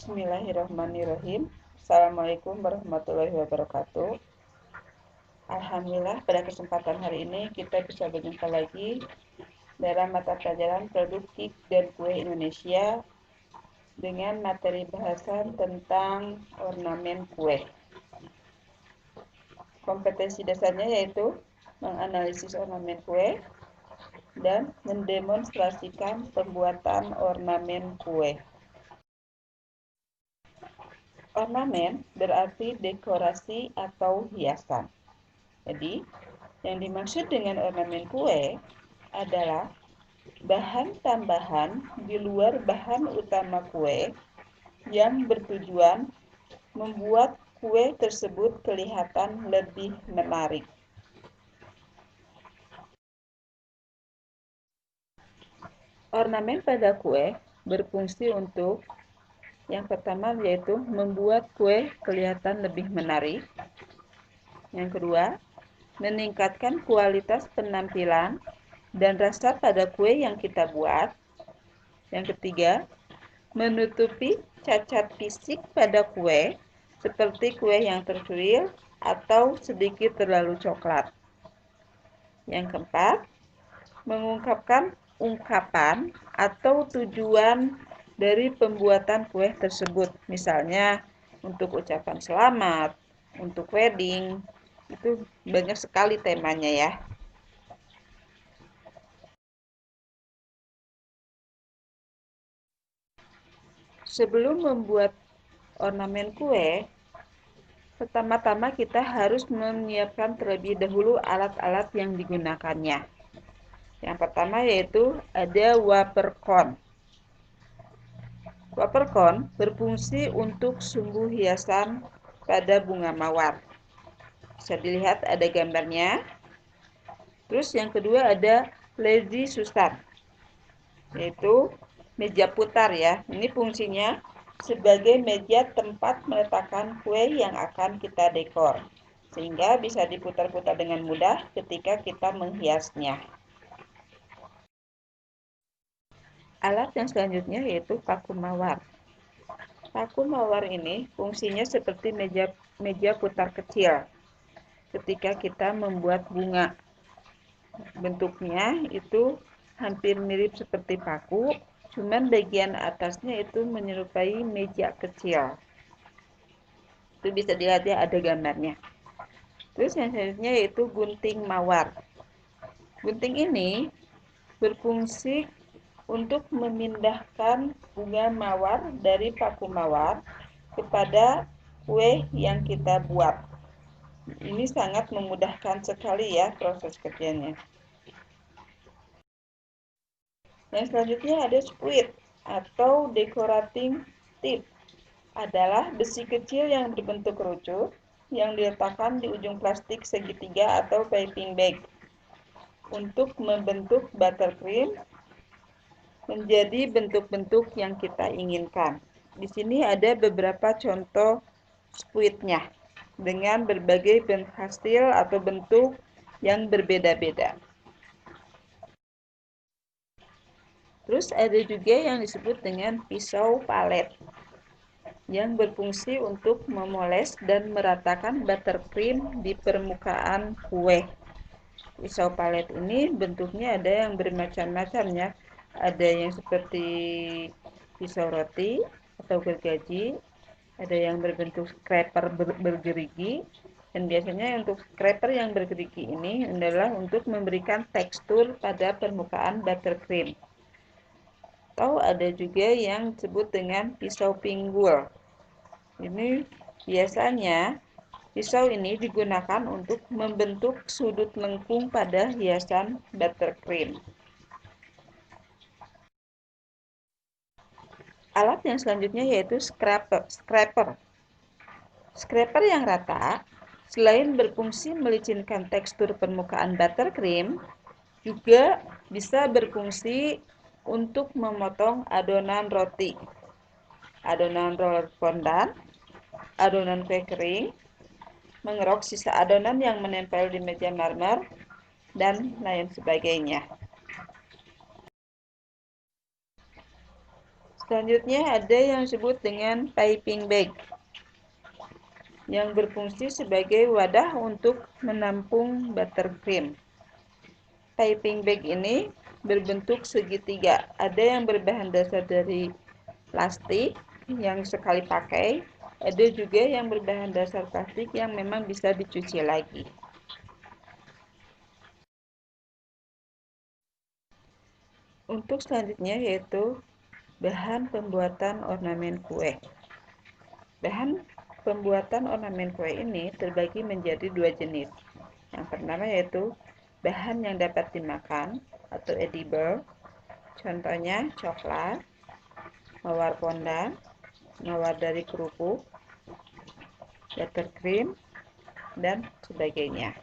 Bismillahirrahmanirrahim. Assalamualaikum warahmatullahi wabarakatuh. Alhamdulillah, pada kesempatan hari ini kita bisa berjumpa lagi dalam mata pelajaran Produk Cake dan Kue Indonesia dengan materi bahasan tentang ornamen kue. Kompetensi dasarnya yaitu menganalisis ornamen kue dan mendemonstrasikan pembuatan ornamen kue. Ornamen berarti dekorasi atau hiasan. Jadi, yang dimaksud dengan ornamen kue adalah bahan tambahan di luar bahan utama kue yang bertujuan membuat kue tersebut kelihatan lebih menarik. Ornamen pada kue berfungsi untuk yang pertama yaitu membuat kue kelihatan lebih menarik. Yang kedua, meningkatkan kualitas penampilan dan rasa pada kue yang kita buat. Yang ketiga, menutupi cacat fisik pada kue seperti kue yang terkuil atau sedikit terlalu coklat. Yang keempat, mengungkapkan ungkapan atau tujuan dari pembuatan kue tersebut. Misalnya untuk ucapan selamat, untuk wedding, itu banyak sekali temanya ya. Sebelum membuat ornamen kue, pertama-tama kita harus menyiapkan terlebih dahulu alat-alat yang digunakannya. Yang pertama yaitu ada wafer cone. Wafer cone berfungsi untuk sumbu hiasan pada bunga mawar. Bisa dilihat ada gambarnya. Terus yang kedua ada lazy Susan, yaitu meja putar ya. Ini fungsinya sebagai meja tempat meletakkan kue yang akan kita dekor, sehingga bisa diputar-putar dengan mudah ketika kita menghiasnya. Alat yang selanjutnya yaitu paku mawar. Paku mawar ini fungsinya seperti meja putar kecil ketika kita membuat bunga. Bentuknya itu hampir mirip seperti paku, cuman bagian atasnya itu menyerupai meja kecil. Itu bisa dilihat ya, ada gambarnya. Terus yang selanjutnya yaitu gunting mawar. Gunting ini berfungsi untuk memindahkan bunga mawar dari paku mawar kepada kue yang kita buat. Ini sangat memudahkan sekali ya proses kerjanya. Yang selanjutnya ada squid atau decorating tip. Adalah besi kecil yang berbentuk kerucut yang diletakkan di ujung plastik segitiga atau piping bag untuk membentuk buttercream menjadi bentuk-bentuk yang kita inginkan. Di sini ada beberapa contoh squidnya dengan berbagai hasil atau bentuk yang berbeda-beda. Terus ada juga yang disebut dengan pisau palet yang berfungsi untuk memoles dan meratakan buttercream di permukaan kue. Pisau palet ini bentuknya ada yang bermacam-macam ya. Ada yang seperti pisau roti atau gergaji, ada yang berbentuk scraper bergerigi, dan biasanya untuk scraper yang bergerigi ini adalah untuk memberikan tekstur pada permukaan buttercream. Atau ada juga yang disebut dengan pisau pinggul. Ini biasanya pisau ini digunakan untuk membentuk sudut lengkung pada hiasan buttercream. Alat yang selanjutnya yaitu scraper. Scraper yang rata, selain berfungsi melicinkan tekstur permukaan buttercream, juga bisa berfungsi untuk memotong adonan roti, adonan roller fondant, adonan kue kering, mengerok sisa adonan yang menempel di meja marmer, dan lain sebagainya. Selanjutnya ada yang disebut dengan piping bag, yang berfungsi sebagai wadah untuk menampung buttercream. Piping bag ini berbentuk segitiga. Ada yang berbahan dasar dari plastik yang sekali pakai, ada juga yang berbahan dasar plastik yang memang bisa dicuci lagi. Untuk selanjutnya yaitu bahan pembuatan ornamen kue. Bahan pembuatan ornamen kue ini terbagi menjadi dua jenis. Yang pertama yaitu bahan yang dapat dimakan atau edible. Contohnya coklat, mawar pondan, mawar dari kerupuk, buttercream, dan sebagainya.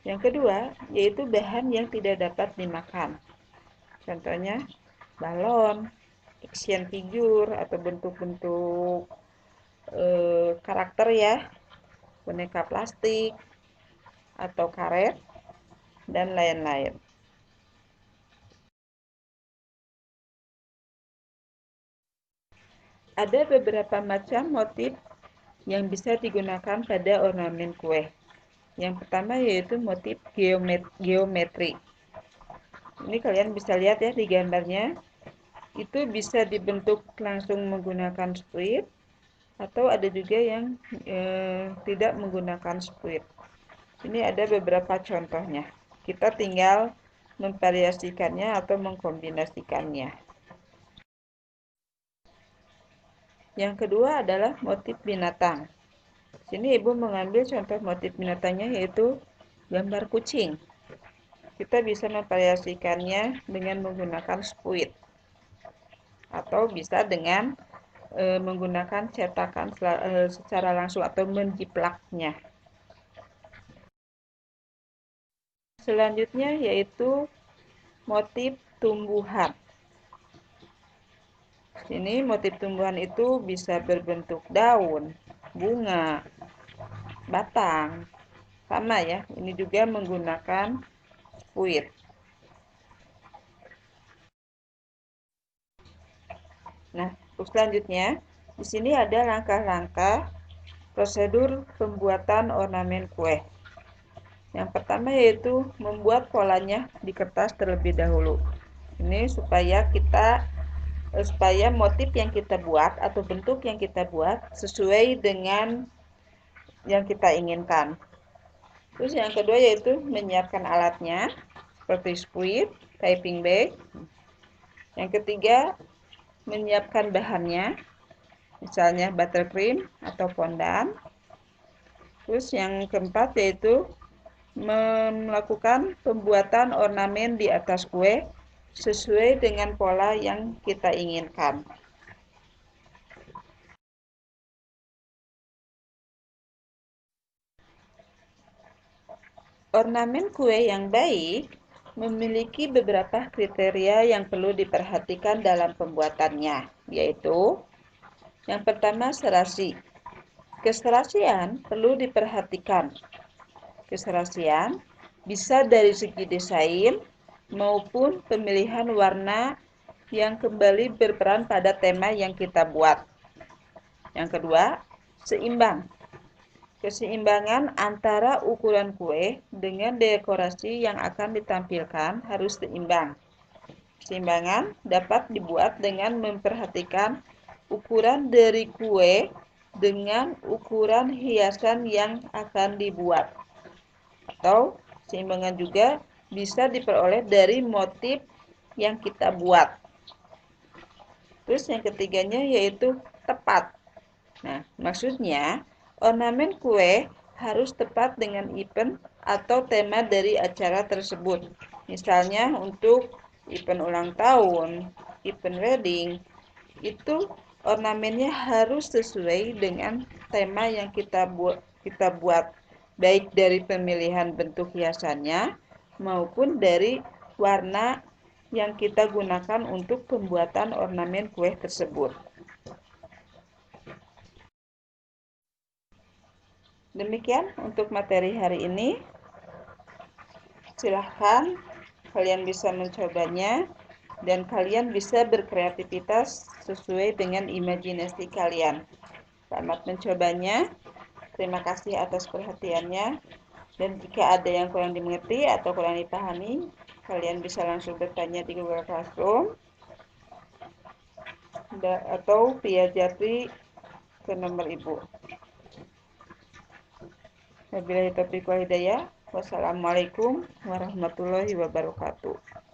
Yang kedua yaitu bahan yang tidak dapat dimakan. Contohnya balon, action figure atau bentuk-bentuk karakter ya, boneka plastik atau karet dan lain-lain. Ada beberapa macam motif yang bisa digunakan pada ornamen kue. Yang pertama yaitu motif geometri. Ini kalian bisa lihat ya di gambarnya. Itu bisa dibentuk langsung menggunakan squid atau ada juga yang tidak menggunakan squid. Ini ada beberapa contohnya. Kita tinggal memvariasikannya atau mengkombinasikannya. Yang kedua adalah motif binatang. Sini Ibu mengambil contoh motif binatangnya yaitu gambar kucing. Kita bisa memvariasikannya dengan menggunakan squid atau bisa dengan menggunakan cetakan secara langsung atau menjiplaknya. Selanjutnya yaitu motif tumbuhan. Ini motif tumbuhan itu bisa berbentuk daun, bunga, batang. Sama ya, ini juga menggunakan squid. Nah, untuk selanjutnya, di sini ada langkah-langkah prosedur pembuatan ornamen kue. Yang pertama yaitu membuat polanya di kertas terlebih dahulu. Ini supaya motif yang kita buat atau bentuk yang kita buat sesuai dengan yang kita inginkan. Terus yang kedua yaitu menyiapkan alatnya seperti squid, piping bag. Yang ketiga menyiapkan bahannya, misalnya buttercream atau pondan. Terus yang keempat yaitu melakukan pembuatan ornamen di atas kue sesuai dengan pola yang kita inginkan. Ornamen kue yang baik memiliki beberapa kriteria yang perlu diperhatikan dalam pembuatannya, yaitu yang pertama serasi. Keserasian perlu diperhatikan. Keserasian bisa dari segi desain maupun pemilihan warna yang kembali berperan pada tema yang kita buat. Yang kedua, seimbang. Keseimbangan antara ukuran kue dengan dekorasi yang akan ditampilkan harus seimbang. Keseimbangan dapat dibuat dengan memperhatikan ukuran dari kue dengan ukuran hiasan yang akan dibuat. Atau keseimbangan juga bisa diperoleh dari motif yang kita buat. Terus yang ketiganya yaitu tepat. Nah, maksudnya ornamen kue harus tepat dengan event atau tema dari acara tersebut. Misalnya untuk event ulang tahun, event wedding, itu ornamennya harus sesuai dengan tema yang kita buat, baik dari pemilihan bentuk hiasannya maupun dari warna yang kita gunakan untuk pembuatan ornamen kue tersebut. Demikian untuk materi hari ini. Silahkan kalian bisa mencobanya. dan kalian bisa berkreativitas sesuai dengan imajinasi kalian. Selamat mencobanya. Terima kasih atas perhatiannya. Dan jika ada yang kurang dimengerti atau kurang dipahami, kalian bisa langsung bertanya di Google Classroom atau via Japri ke nomor Ibu. Wabillahi taufiq wal hidayah. Wassalamualaikum warahmatullahi wabarakatuh.